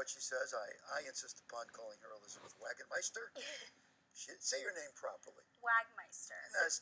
what she says. I insist upon calling her Elizabeth Wagmeister. Say your name properly. Wagmeister.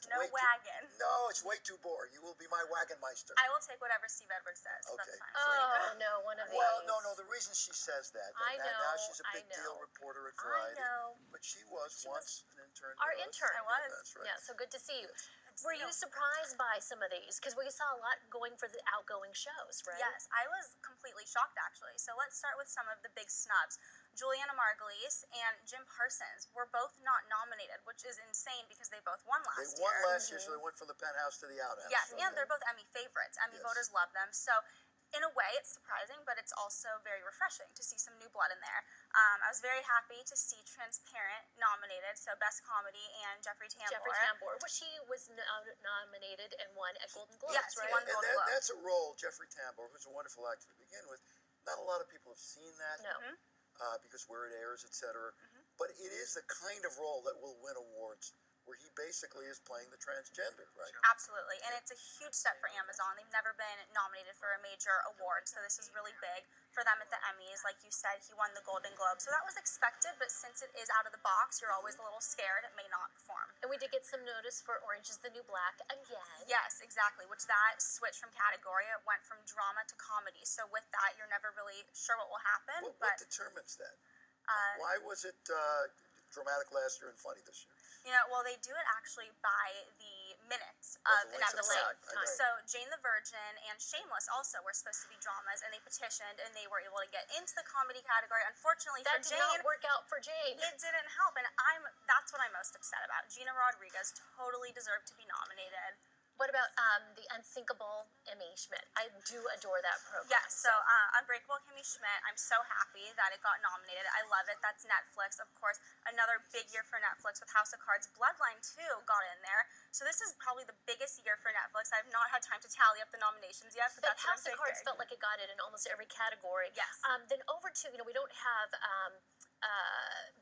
No wagon. No, it's way too boring. You will be my Wagmeister. I will take whatever Steve Edwards says. So Okay. That's fine. Oh, no, one of these. Well, no. The reason she says that, I know, now she's a big I know. deal reporter at Variety. I know. But she was once an intern. Our with us. intern. I was. That's right. Yeah, so good to see you. Good to Were see you you. surprised by some of these? Because we saw a lot going for the outgoing shows, right? Yes, I was completely shocked actually. So let's start with some of the big snubs. Julianna Margulies and Jim Parsons were both not nominated, which is insane because they both won last year. They won last year, so they went from the penthouse to the outhouse. Yes, and they're both Emmy favorites. Emmy voters love them. So in a way, it's surprising, but it's also very refreshing to see some new blood in there. I was very happy to see Transparent nominated, so Best Comedy, and Jeffrey Tambor. Which he was nominated and won at Golden Globes, Yes, right? he won Golden Globe. That's a role, Jeffrey Tambor, who's a wonderful actor to begin with. Not a lot of people have seen that. No. Because where it airs, etc. But it is the kind of role that will win awards, where he basically is playing the transgender, right? Absolutely, and it's a huge step for Amazon. They've never been nominated for a major award, so this is really big for them at the Emmys. Like you said, he won the Golden Globe, so that was expected, but since it is out of the box, you're always a little scared it may not perform. And we did get some notice for Orange is the New Black again. Yes, exactly, which that switched from category. It went from drama to comedy, so with that, you're never really sure what will happen. What determines that? Why was it dramatic last year and funny this year? Well, they do it actually by the minutes of an episode. So Jane the Virgin and Shameless also were supposed to be dramas, and they petitioned, and they were able to get into the comedy category. Unfortunately for Jane, that did not work out for Jane. It didn't help, and that's what I'm most upset about. Gina Rodriguez totally deserved to be nominated. What about the Unsinkable Emmy Schmidt? I do adore that program. Yes, so Unbreakable Kimmy Schmidt, I'm so happy that it got nominated. I love it. That's Netflix, of course. Another big year for Netflix with House of Cards. Bloodline, too, got in there. So this is probably the biggest year for Netflix. I've not had time to tally up the nominations yet, but that's House of Cards felt like it got it in almost every category. Yes. Then over to, we don't have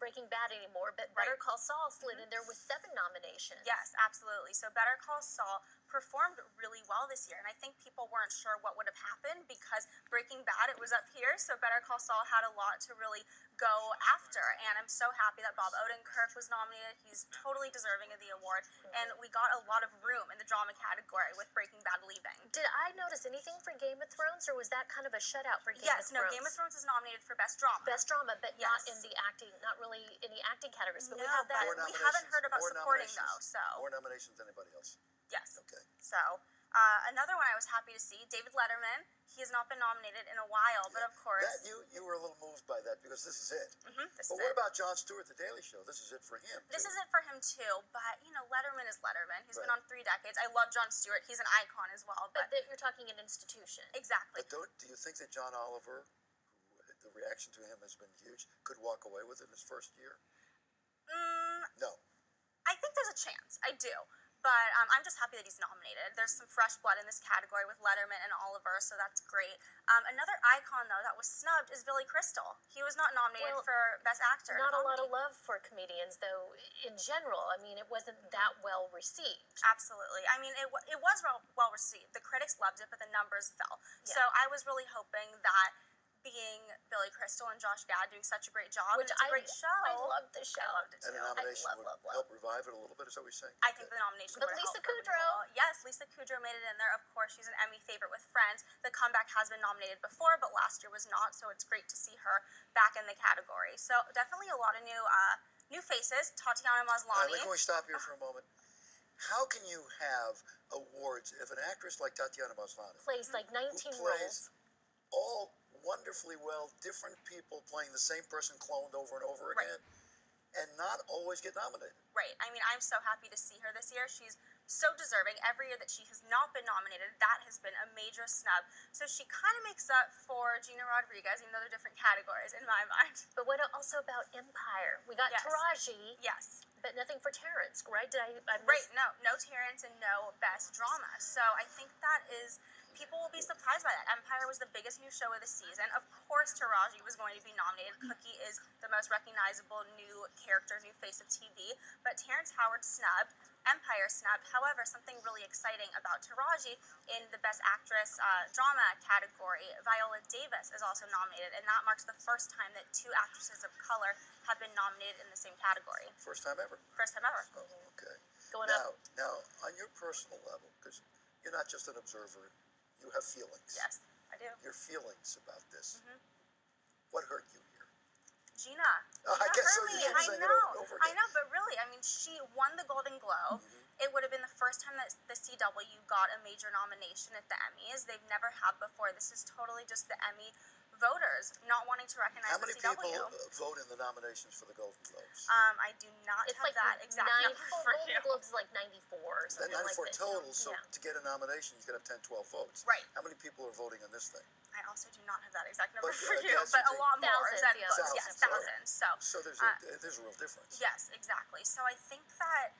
Breaking Bad anymore, but Better Call Saul slid in there with 7 nominations. Yes, absolutely. So Better Call Saul performed really well this year, and I think people weren't sure what would have happened because Breaking Bad, it was up here, so Better Call Saul had a lot to really go after, and I'm so happy that Bob Odenkirk was nominated. He's totally deserving of the award, and we got a lot of room in the drama category with Breaking Bad leaving. Did I notice anything for Game of Thrones, or was that kind of a shutout for Game of Thrones? Yes, no, Game of Thrones is nominated for Best Drama. Best Drama, but not in the acting, not really in the acting categories. But No, we have that. but we haven't heard about supporting, though, so. More nominations than anybody else. Yes. Okay. So, another one I was happy to see, David Letterman. He has not been nominated in a while, but of course. You were a little moved by that because this is it. This But is what it. about Jon Stewart, The Daily Show? This is it for him. This is it for him too, but Letterman is Letterman. He's been on 3 decades. I love Jon Stewart. He's an icon as well. But you're talking an institution. Exactly. But do you think that John Oliver, who the reaction to him has been huge, could walk away with it in his first year? No. I think there's a chance. I do. But I'm just happy that he's nominated. There's some fresh blood in this category with Letterman and Oliver, so that's great. Another icon, though, that was snubbed is Billy Crystal. He was not nominated for Best Actor. Not a lot of love for comedians, though, in general. I mean, it wasn't that well received. Absolutely. I mean, it was well received. The critics loved it, but the numbers fell. Yeah. So I was really hoping that being Billy Crystal and Josh Gad doing such a great job, which it's a great show. I loved the show. I loved it too. And a nomination would help revive it a little bit, is that what you're saying? I think the nomination But would Lisa help. Kudrow. Yes, Lisa Kudrow made it in there. Of course, she's an Emmy favorite with Friends. The Comeback has been nominated before, but last year was not, so it's great to see her back in the category. So definitely a lot of new faces. Tatiana Maslany. Can we stop here for a moment? How can you have awards if an actress like Tatiana Maslany plays like 19 roles, all wonderfully well, different people playing the same person cloned over and over again, and not always get nominated? Right. I mean, I'm so happy to see her this year. She's so deserving. Every year that she has not been nominated, that has been a major snub. So she kind of makes up for Gina Rodriguez, even though they're different categories in my mind. But what also about Empire? We got Taraji. Yes. But nothing for Terrence, right? Right, no Terrence and no Best Drama. So I think that is people will be surprised by that. Empire was the biggest new show of the season. Of course, Taraji was going to be nominated. Cookie is the most recognizable new character, new face of TV. But Terrence Howard snubbed. Empire snubbed. However, something really exciting about Taraji in the Best Actress Drama category, Viola Davis is also nominated, and that marks the first time that two actresses of color have been nominated in the same category. First time ever. First time ever. Oh, okay. Going up. Now, on your personal level, because you're not just an observer, you have feelings. Yes, I do. Your feelings about this. What hurt you here? Gina. I guess so. You keep saying it over I again. know, but really, I mean, she won the Golden Globe. It would have been the first time that the CW got a major nomination at the Emmys. They've never had before. This is totally just the Emmy voters not wanting to recognize How many the CW. people vote in the nominations for the Golden Globes? I do not It's have like that exact number for you. Golden Globes is like 94 or Then something like 94 that. total, so Yeah. to get a nomination, you could have 10, 12 votes. Right. How many people are voting on this thing? I also do not have that exact number But, for I you, guess but it's a lot more thousands, than yeah. votes. Yes, Thousands, thousands. So there's a real difference. yes, exactly. So I think that,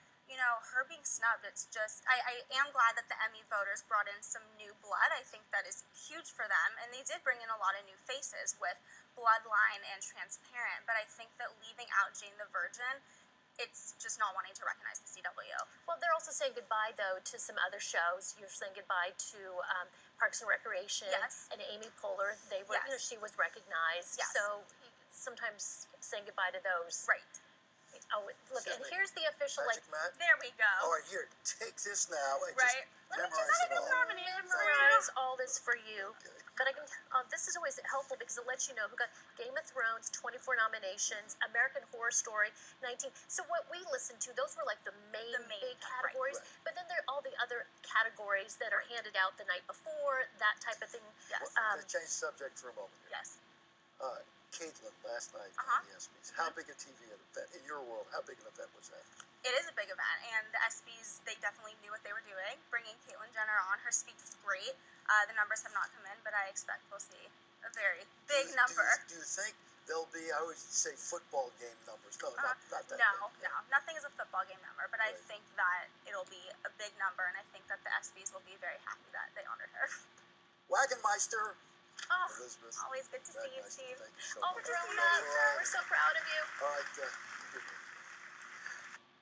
her being snubbed, it's just, I am glad that the Emmy voters brought in some new blood. I think that is huge for them. And they did bring in a lot of new faces with Bloodline and Transparent. But I think that leaving out Jane the Virgin, it's just not wanting to recognize the CW. Well, they're also saying goodbye, though, to some other shows. You're saying goodbye to Parks and Recreation Yes. and Amy Poehler. They were, Yes. she was recognized. Yes. So sometimes saying goodbye to those. Right. Oh, look, Excuse and me. here's the official, Magic Matt? There we go. All right, here, take this now and Right. just Let me memorize just it all. memorize all this for you. Okay. But I can. This is always helpful because it lets you know who got Game of Thrones 24 nominations, American Horror Story 19. So what we listened to, those were like the main big categories. right. But then there are all the other categories that are handed out the night before, that type of thing. Yes. I'm going to change subject for a moment here. Yes. Caitlin, last night Uh-huh. on the ESPYs, how big a TV event, in your world, how big an event was that? It is a big event, and the ESPYs, they definitely knew what they were doing, bringing Caitlyn Jenner on. Her speech was great. The numbers have not come in, but I expect we'll see a very big number. Do you think there'll be, I always say football game numbers. No, not that No, big. nothing is a football game number, but I Right. think that it'll be a big number, and I think that the ESPYs will be very happy that they honored her. Wagmeister, Oh, Elizabeth. always good to see you, Wagmeister, Steve. thank you so Oh, much. Verona, we're so proud of you. All right,